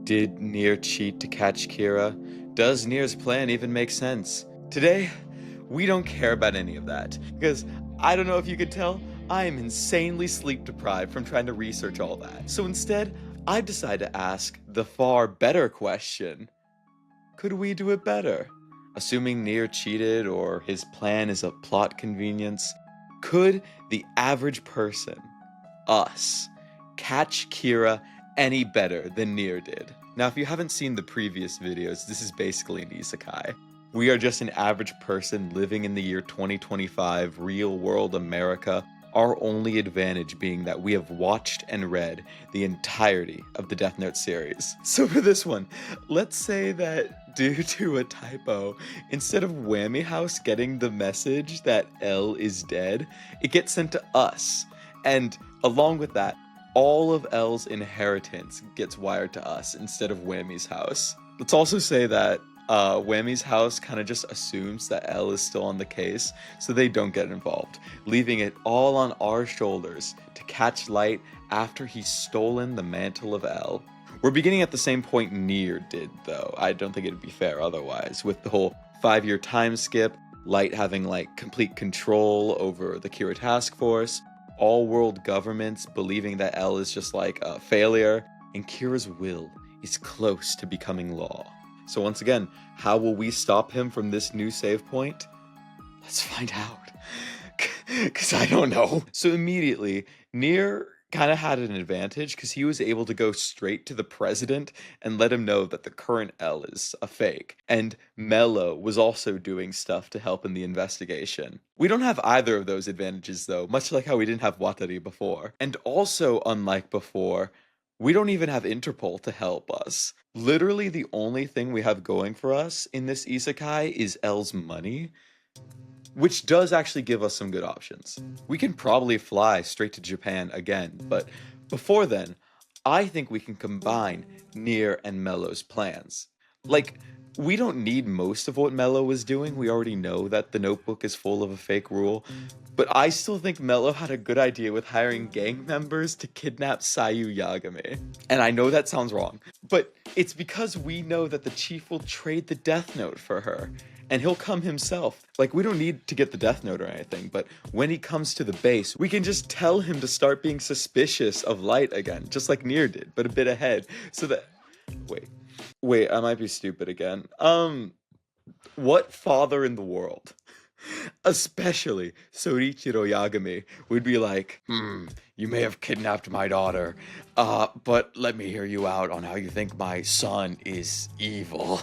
Did Near cheat to catch Kira? Does Near's plan even make sense? Today, we don't care about any of that, because I don't know if you could tell, I am insanely sleep deprived from trying to research all that. So instead, I've decided to ask the far better question. Could we do it better? Assuming Near cheated or his plan is a plot convenience, could the average person, us, catch Kira any better than Near did? Now, if you haven't seen the previous videos, this is basically an isekai. We are just an average person living in the year 2025, real world America, our only advantage being that we have watched and read the entirety of the Death Note series. So for this one, let's say that due to a typo, instead of Whammy House getting the message that L is dead, it gets sent to us. And along with that, all of L's inheritance gets wired to us instead of Whammy's house. Let's also say that Whammy's house kind of just assumes that L is still on the case, so they don't get involved, leaving it all on our shoulders to catch Light after he's stolen the mantle of L. We're beginning at the same point Near did, though. I don't think it'd be fair otherwise, with the whole 5-year time skip, Light having like complete control over the Kira task force, all world governments believing that L is just like a failure, and Kira's will is close to becoming law. So once again, how will we stop him from this new save point? Let's find out. Because I don't know. So immediately, Near kind of had an advantage because he was able to go straight to the president and let him know that the current L is a fake. And Mello was also doing stuff to help in the investigation. We don't have either of those advantages though, much like how we didn't have Watari before. And also, unlike before, we don't even have Interpol to help us. Literally the only thing we have going for us in this isekai is L's money, which does actually give us some good options. We can probably fly straight to Japan again, but before then, I think we can combine Near and Mello's plans. Like, we don't need most of what Mello was doing, we already know that the notebook is full of a fake rule, but I still think Mello had a good idea with hiring gang members to kidnap Sayu Yagami. And I know that sounds wrong, but it's because we know that the chief will trade the Death Note for her. And he'll come himself. Like, we don't need to get the Death Note or anything, but when he comes to the base, we can just tell him to start being suspicious of Light again, just like Near did, but a bit ahead, so that... Wait, I might be stupid again. What father in the world, especially Soichiro Yagami, would be like, you may have kidnapped my daughter, but let me hear you out on how you think my son is evil.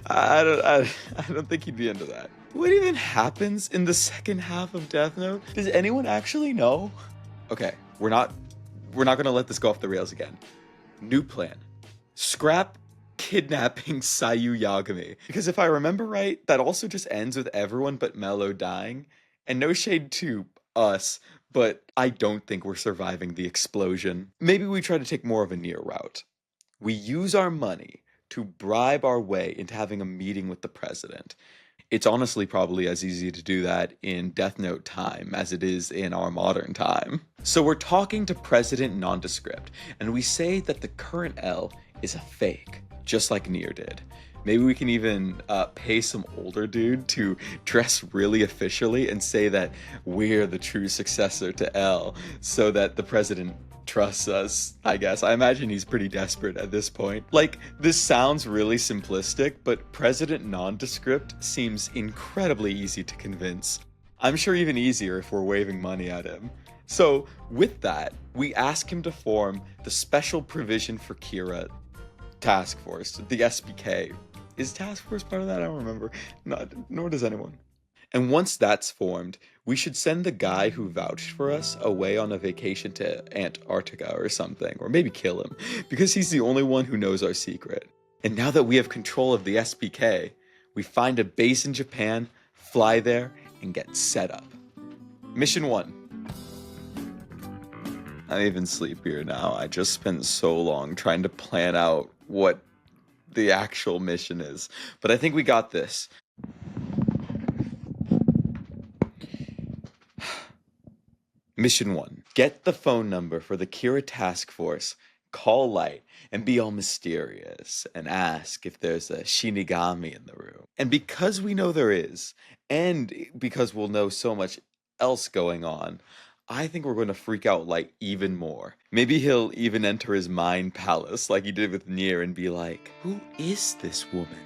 I don't think he'd be into that. What even happens in the second half of Death Note? Does anyone actually know? Okay, we're not gonna let this go off the rails again. New plan. Scrap kidnapping Sayu Yagami. Because if I remember right, that also just ends with everyone but Mello dying. And no shade to us, but I don't think we're surviving the explosion. Maybe we try to take more of a Near route. We use our money to bribe our way into having a meeting with the president. It's honestly probably as easy to do that in Death Note time as it is in our modern time. So we're talking to President Nondescript, and we say that the current L is a fake, just like Near did. Maybe we can even pay some older dude to dress really officially and say that we're the true successor to L, so that the president trusts us, I guess. I imagine he's pretty desperate at this point. Like, this sounds really simplistic, but President Nondescript seems incredibly easy to convince. I'm sure even easier if we're waving money at him. So, with that, we ask him to form the Special Provision for Kira Task Force, the SPK. Is Task Force part of that? I don't remember. Nor does anyone. And once that's formed, we should send the guy who vouched for us away on a vacation to Antarctica or something, or maybe kill him, because he's the only one who knows our secret. And now that we have control of the SPK, we find a base in Japan, fly there, and get set up. Mission 1. I'm even sleepier now. I just spent so long trying to plan out what the actual mission is. But I think we got this. Mission 1. Get the phone number for the Kira Task Force, call Light and be all mysterious and ask if there's a Shinigami in the room. And because we know there is, and because we'll know so much else going on, I think we're going to freak out Light even more. Maybe he'll even enter his mind palace like he did with Nier and be like, who is this woman?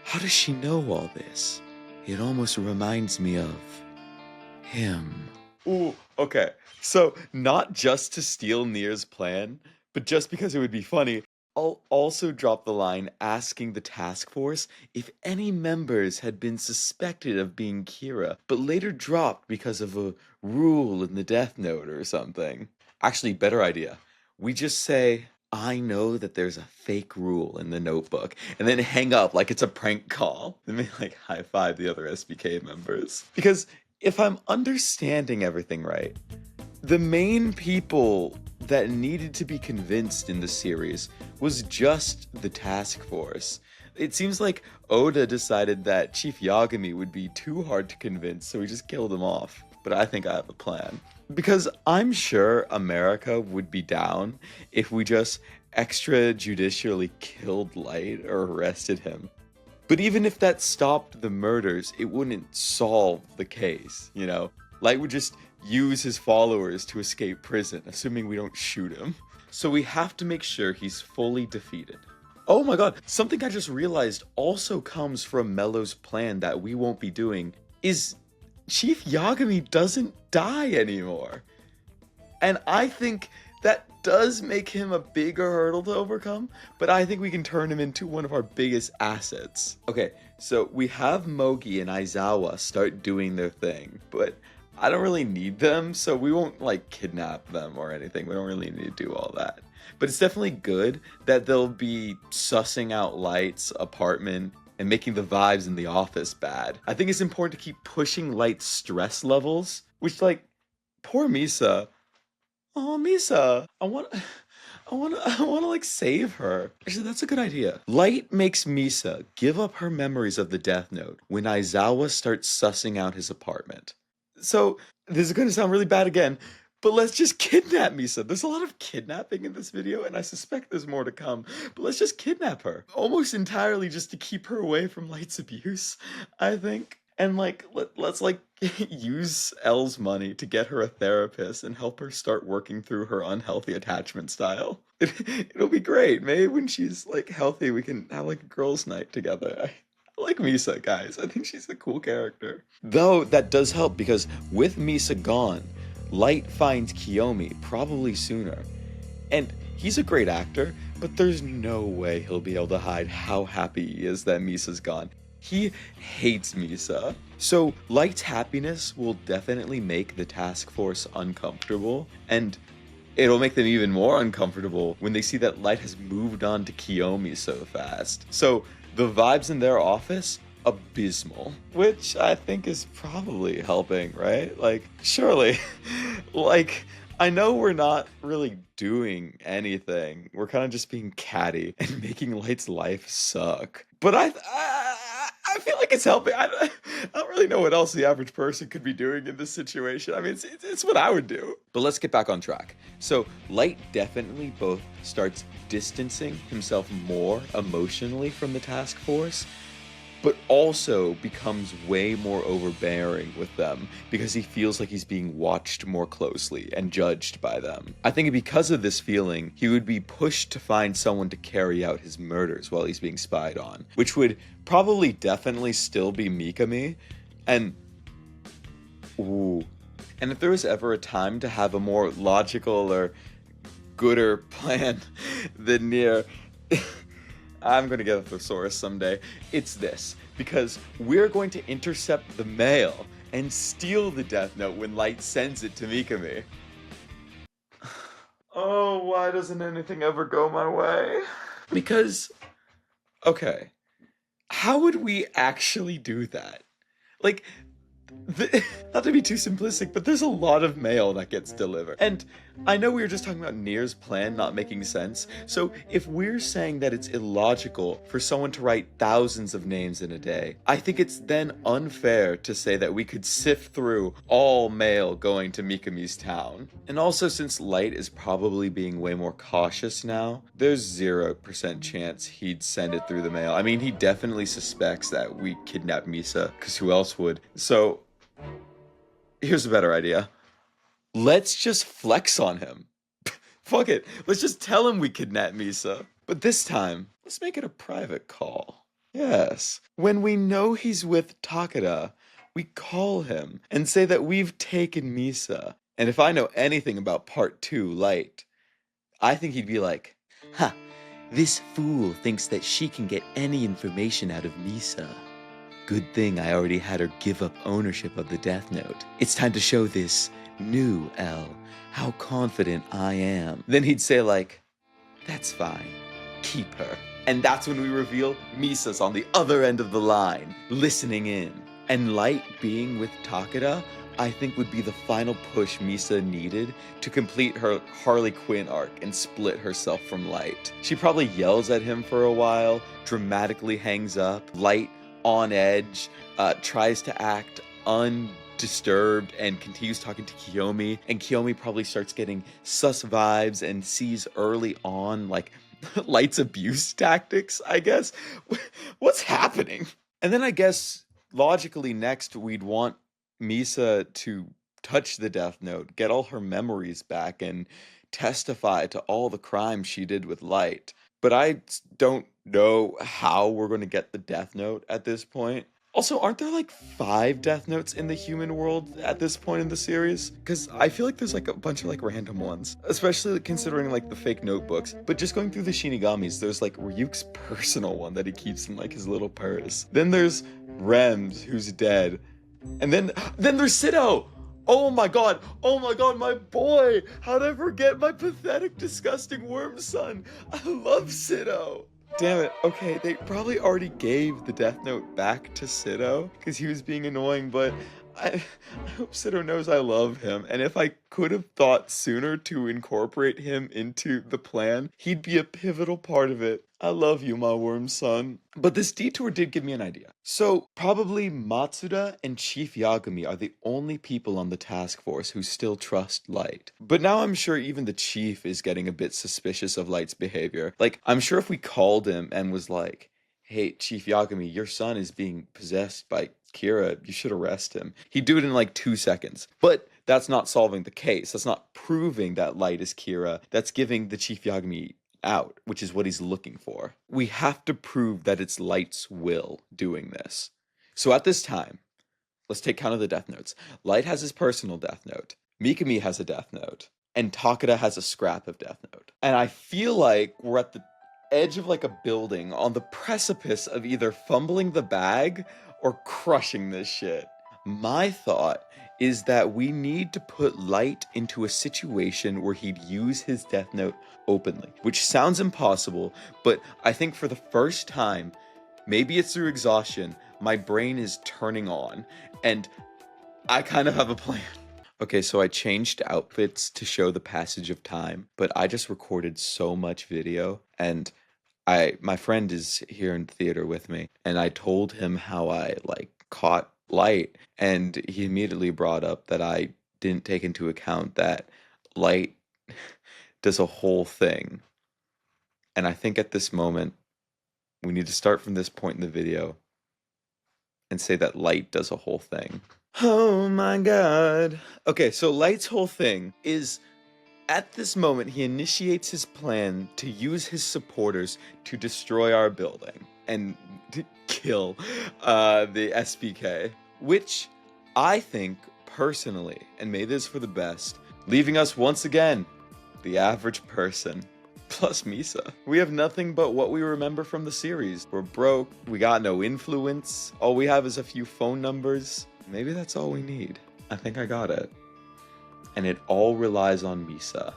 How does she know all this? It almost reminds me of him. Ooh, okay. So, not just to steal Nier's plan, but just because it would be funny, I'll also drop the line asking the task force if any members had been suspected of being Kira, but later dropped because of a rule in the Death Note or something. Actually, better idea. We just say, I know that there's a fake rule in the notebook, and then hang up like it's a prank call. And then like high five the other SBK members. Because if I'm understanding everything right, the main people that needed to be convinced in the series was just the task force. It seems like Oda decided that Chief Yagami would be too hard to convince, so he just killed him off. But I think I have a plan. Because I'm sure America would be down if we just extrajudicially killed Light or arrested him. But even if that stopped the murders, it wouldn't solve the case, you know? Light would just use his followers to escape prison, assuming we don't shoot him. So we have to make sure he's fully defeated. Oh my god, something I just realized also comes from Mello's plan that we won't be doing is Chief Yagami doesn't die anymore. And I think that does make him a bigger hurdle to overcome, but I think we can turn him into one of our biggest assets. Okay, so we have Mogi and Aizawa start doing their thing, but I don't really need them, so we won't like kidnap them or anything. We don't really need to do all that. But it's definitely good that they'll be sussing out Light's apartment and making the vibes in the office bad. I think it's important to keep pushing Light's stress levels, which like, poor Misa. Oh, Misa, I want to like save her. Actually, that's a good idea. Light makes Misa give up her memories of the Death Note when Aizawa starts sussing out his apartment. So, this is going to sound really bad again, but let's just kidnap Misa. There's a lot of kidnapping in this video, and I suspect there's more to come, but let's just kidnap her. Almost entirely just to keep her away from Light's abuse, I think. And like, let's like use Elle's money to get her a therapist and help her start working through her unhealthy attachment style. It'll be great. Maybe when she's like healthy, we can have like a girls' night together. I like Misa, guys. I think she's a cool character. Though that does help because with Misa gone, Light finds Kiyomi probably sooner. And he's a great actor, but there's no way he'll be able to hide how happy he is that Misa's gone. He hates Misa. So Light's happiness will definitely make the task force uncomfortable, and it'll make them even more uncomfortable when they see that Light has moved on to Kiyomi so fast. So the vibes in their office, abysmal, which I think is probably helping, right? Like, surely, like, I know we're not really doing anything. We're kind of just being catty and making Light's life suck. But I feel like it's helping. I don't really know what else the average person could be doing in this situation. I mean, it's what I would do. But let's get back on track. So Light definitely both starts distancing himself more emotionally from the task force, but also becomes way more overbearing with them because he feels like he's being watched more closely and judged by them. I think because of this feeling, he would be pushed to find someone to carry out his murders while he's being spied on, which would probably definitely still be Mikami. And ooh. And if there was ever a time to have a more logical or gooder plan than Nier, I'm gonna get a thesaurus someday. It's this, because we're going to intercept the mail and steal the Death Note when Light sends it to Mikami. Oh, why doesn't anything ever go my way? Because, okay, how would we actually do that? Like, not to be too simplistic, but there's a lot of mail that gets delivered. And I know we were just talking about Nier's plan not making sense, so if we're saying that it's illogical for someone to write thousands of names in a day, I think it's then unfair to say that we could sift through all mail going to Mikami's town. And also, since Light is probably being way more cautious now, there's 0% chance he'd send it through the mail. I mean, he definitely suspects that we kidnapped Misa, because who else would? So, here's a better idea. Let's just flex on him. Fuck it. Let's just tell him we kidnapped Misa. But this time, let's make it a private call. Yes. When we know he's with Takeda, we call him and say that we've taken Misa. And if I know anything about part 2, Light, I think he'd be like, "Ha, this fool thinks that she can get any information out of Misa. Good thing I already had her give up ownership of the Death Note. It's time to show this new L how confident I am." Then he'd say like, "That's fine, keep her." And that's when we reveal Misa's on the other end of the line, listening in. And Light being with Takeda, I think would be the final push Misa needed to complete her Harley Quinn arc and split herself from Light. She probably yells at him for a while, dramatically hangs up, Light on edge, tries to act undisturbed and continues talking to Kiyomi, and Kiyomi probably starts getting sus vibes and sees early on like Light's abuse tactics, I guess. What's happening? And then I guess logically next we'd want Misa to touch the Death Note, get all her memories back, and testify to all the crimes she did with Light. But I don't know how we're going to get the Death Note at this point. Also, aren't there like 5 Death Notes in the human world at this point in the series? Because I feel like there's like a bunch of like random ones, especially considering like the fake notebooks. But just going through the Shinigamis, there's like Ryuk's personal one that he keeps in like his little purse. Then there's Rems, who's dead. And then there's Sido! Oh my god, my boy! How'd I forget my pathetic, disgusting worm son? I love Sido! Damn it, okay, they probably already gave the Death Note back to Sido because he was being annoying, but I hope Sido knows I love him, and if I could have thought sooner to incorporate him into the plan, he'd be a pivotal part of it. I love you, my worm son. But this detour did give me an idea. So, probably Matsuda and Chief Yagami are the only people on the task force who still trust Light. But now I'm sure even the chief is getting a bit suspicious of Light's behavior. Like, I'm sure if we called him and was like, "Hey, Chief Yagami, your son is being possessed by Kira, you should arrest him," he'd do it in like 2 seconds. But that's not solving the case. That's not proving that Light is Kira. That's giving the Chief Yagami out, which is what he's looking for. We have to prove that it's Light's will doing this. So at this time, let's take count of the Death Notes. Light has his personal Death Note. Mikami has a Death Note. And Takeda has a scrap of Death Note. And I feel like we're at the edge of like a building on the precipice of either fumbling the bag or crushing this shit. My thought is that we need to put Light into a situation where he'd use his Death Note openly, which sounds impossible, but I think for the first time, maybe it's through exhaustion, my brain is turning on, and I kind of have a plan. Okay, so I changed outfits to show the passage of time, but I just recorded so much video, and my friend is here in the theater with me, and I told him how I like caught Light, and he immediately brought up that I didn't take into account that Light does a whole thing. And I think at this moment, we need to start from this point in the video and say that Light does a whole thing. Oh my god. Okay, so Light's whole thing is, at this moment, he initiates his plan to use his supporters to destroy our building and to kill the SPK, which I think personally, and maybe this is for the best, leaving us once again, the average person, plus Misa. We have nothing but what we remember from the series. We're broke, we got no influence, all we have is a few phone numbers. Maybe that's all we need. I think I got it. And it all relies on Misa.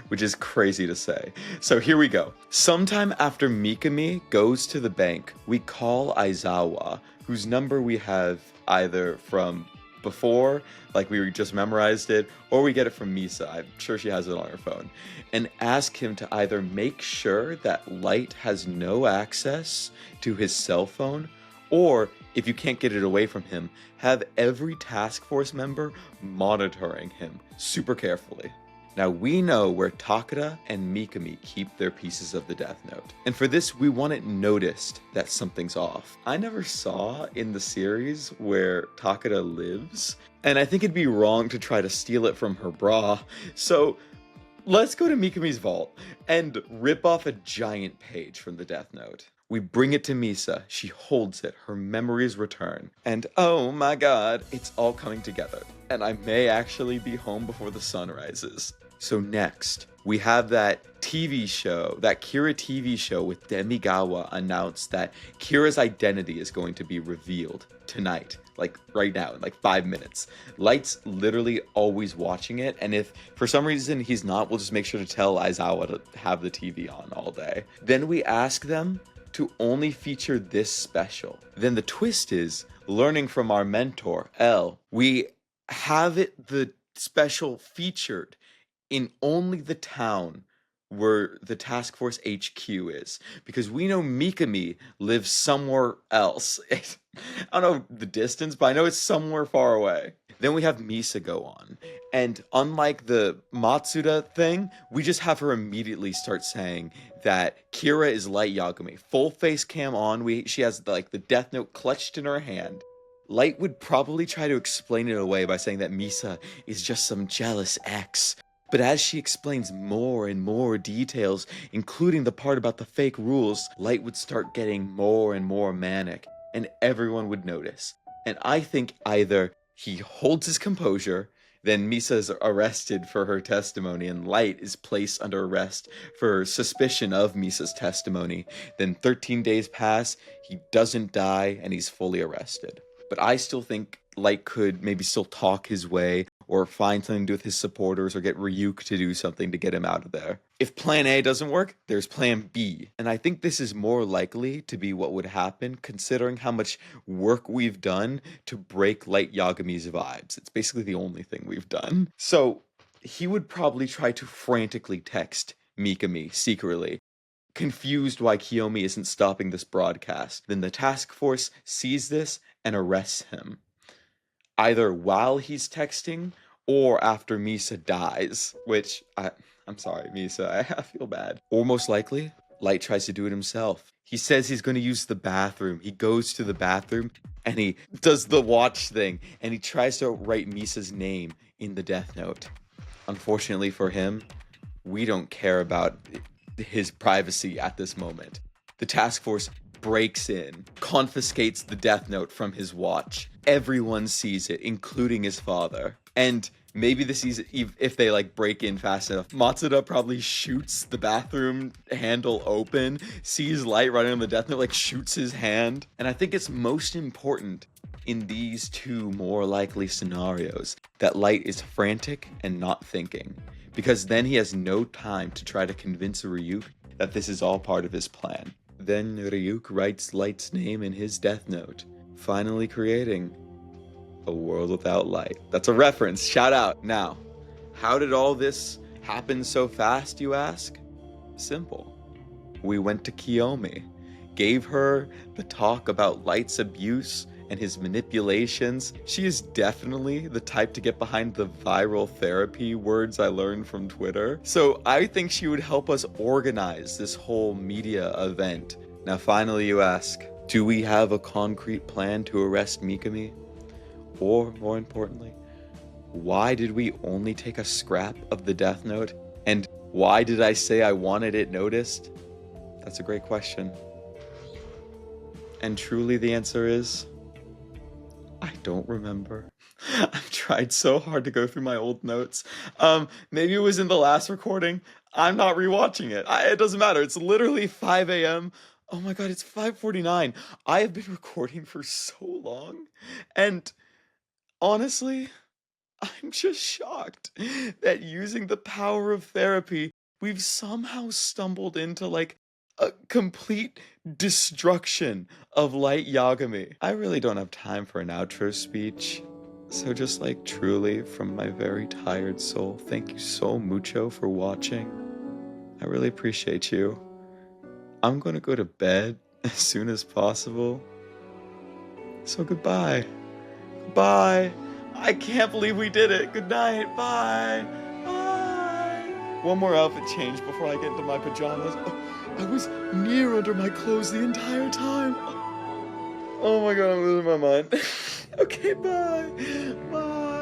Which is crazy to say. So here we go. Sometime after Mikami goes to the bank, we call Aizawa, whose number we have either from before, like we just memorized it, or we get it from Misa. I'm sure she has it on her phone. And ask him to either make sure that Light has no access to his cell phone, or if you can't get it away from him, have every task force member monitoring him super carefully. Now we know where Takeda and Mikami keep their pieces of the Death Note. And for this, we want it noticed that something's off. I never saw in the series where Takeda lives, and I think it'd be wrong to try to steal it from her bra. So let's go to Mikami's vault and rip off a giant page from the Death Note. We bring it to Misa, she holds it, her memories return, and oh my god, it's all coming together, and I may actually be home before the sun rises. So next, we have that TV show, that Kira TV show with Demigawa announce that Kira's identity is going to be revealed tonight, like right now, in like 5 minutes. Light's literally always watching it, and if for some reason he's not, we'll just make sure to tell Aizawa to have the TV on all day. Then we ask them to only feature this special. Then the twist is, learning from our mentor, L, we have it the special featured in only the town where the task force HQ is, because we know Mikami lives somewhere else. I don't know the distance, but I know it's somewhere far away. Then we have Misa go on, and unlike the Matsuda thing, we just have her immediately start saying that Kira is Light Yagami. Full face cam on, she has like the Death Note clutched in her hand. Light would probably try to explain it away by saying that Misa is just some jealous ex. But as she explains more and more details, including the part about the fake rules, Light would start getting more and more manic, and everyone would notice. And I think either he holds his composure, then Misa is arrested for her testimony, and Light is placed under arrest for suspicion of Misa's testimony. Then 13 days pass, he doesn't die, and he's fully arrested. But I still think Light could maybe still talk his way, or find something to do with his supporters, or get Ryuk to do something to get him out of there. If plan A doesn't work, there's plan B. And I think this is more likely to be what would happen, considering how much work we've done to break Light Yagami's vibes. It's basically the only thing we've done. So he would probably try to frantically text Mikami secretly, confused why Kiyomi isn't stopping this broadcast. Then the task force sees this and arrests him, either while he's texting or after Misa dies, which I'm sorry, Misa, I feel bad. Or most likely, Light tries to do it himself. He says he's going to use the bathroom. He goes to the bathroom and he does the watch thing, and he tries to write Misa's name in the Death Note. Unfortunately for him, we don't care about his privacy at this moment. The task force breaks in, confiscates the Death Note from his watch. Everyone sees it, including his father. And maybe this is if they like break in fast enough. Matsuda probably shoots the bathroom handle open, sees Light running on the Death Note, like shoots his hand. And I think it's most important in these two more likely scenarios that Light is frantic and not thinking, because then he has no time to try to convince Ryuk that this is all part of his plan. Then Ryuk writes Light's name in his Death Note, finally creating a world without Light. That's a reference, shout out. Now, how did all this happen so fast, you ask? Simple. We went to Kiyomi, gave her the talk about Light's abuse and his manipulations. She is definitely the type to get behind the viral therapy words I learned from Twitter. So I think she would help us organize this whole media event. Now finally you ask, do we have a concrete plan to arrest Mikami? Or more importantly, why did we only take a scrap of the Death Note? And why did I say I wanted it noticed? That's a great question. And truly the answer is, I don't remember. I've tried so hard to go through my old notes. Maybe it was in the last recording. I'm not rewatching it. It doesn't matter. It's literally 5 a.m. Oh my god, it's 5:49. I have been recording for so long. And honestly, I'm just shocked that using the power of therapy, we've somehow stumbled into like a complete destruction of Light Yagami. I really don't have time for an outro speech, So just like truly from my very tired soul, thank you so mucho for watching. I really appreciate you. I'm gonna go to bed as soon as possible. So goodbye. Bye. I can't believe we did it. Good night. Bye. Bye. One more outfit change before I get into my pajamas. Oh, I was near under my clothes the entire time. Oh my god, I'm losing my mind. Okay, bye. Bye.